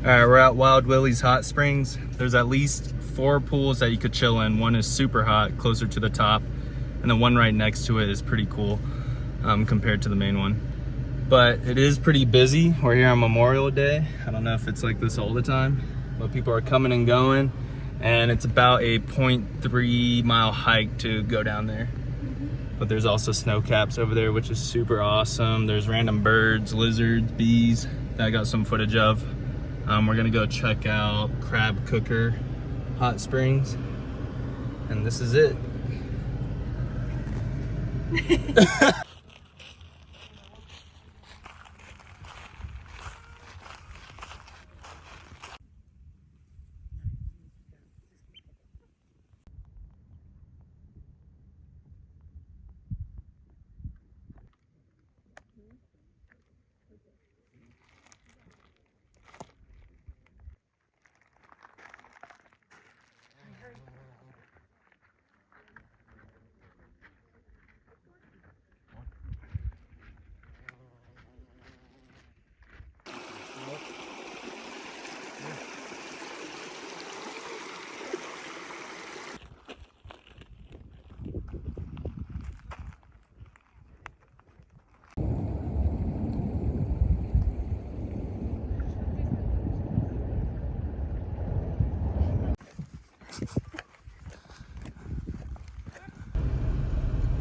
All right, we're at Wild Willy's Hot Springs. There's at least 4 pools that you could chill in. One is super hot, closer to the top, and the one right next to it is pretty cool compared to the main one. But it is pretty busy. We're here on Memorial Day. I don't know if it's like this all the time, but people are coming and going, and it's about a 0.3 mile hike to go down there. But there's also snow caps over there, which is super awesome. There's random birds, lizards, bees that I got some footage of. We're gonna go check out Crab Cooker Hot Springs, and this is it.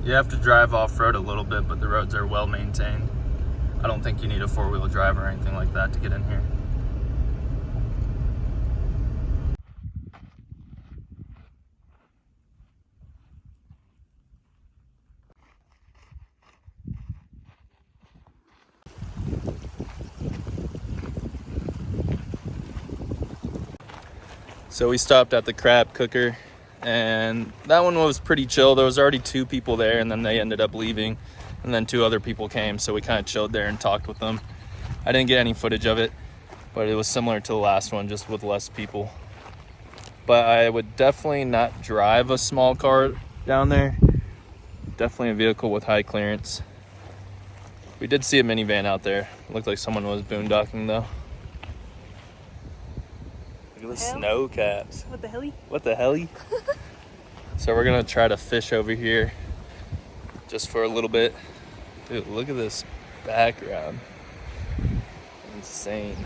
You have to drive off-road a little bit, but the roads are well maintained. I don't think you need a 4-wheel drive or anything like that to get in here. So we stopped at the Crab Cooker, and that one was pretty chill. There was already 2 people there, and then they ended up leaving, and then 2 other people came, so we kind of chilled there and talked with them. I didn't get any footage of it, but it was similar to the last one, just with less people. But I would definitely not drive a small car down there. Definitely a vehicle with high clearance. We did see a minivan out there. It looked like someone was boondocking though. Look at the snow caps. What the helly? What the helly? So we're gonna try to fish over here just for a little bit. Dude, look at this background. Insane.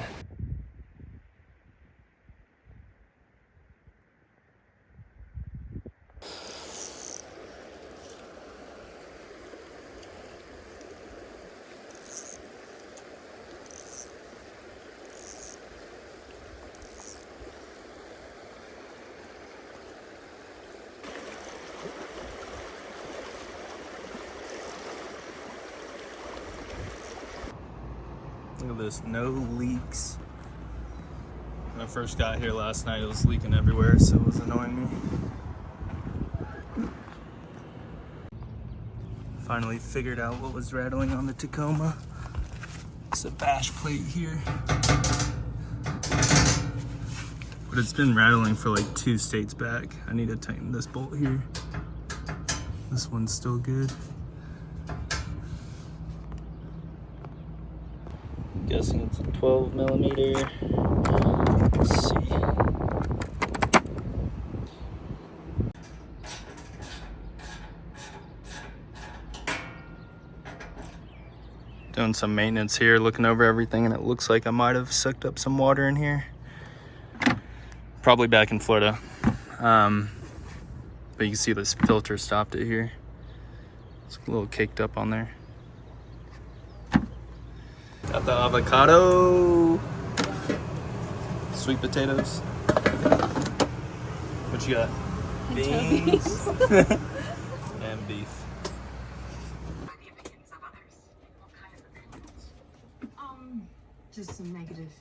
Look at this, no leaks. When I first got here last night, it was leaking everywhere, so it was annoying me. Finally figured out what was rattling on the Tacoma. It's a bash plate here. But it's been rattling for like 2 states back. I need to tighten this bolt here. This one's still good. Guessing it's a 12 millimeter. Let's see. Doing some maintenance here, looking over everything, and it looks like I might have sucked up some water in here. Probably back in Florida. But you can see this filter stopped it here. It's a little caked up on there. Got the avocado, sweet potatoes. What you got? Beans and beef. Just some negative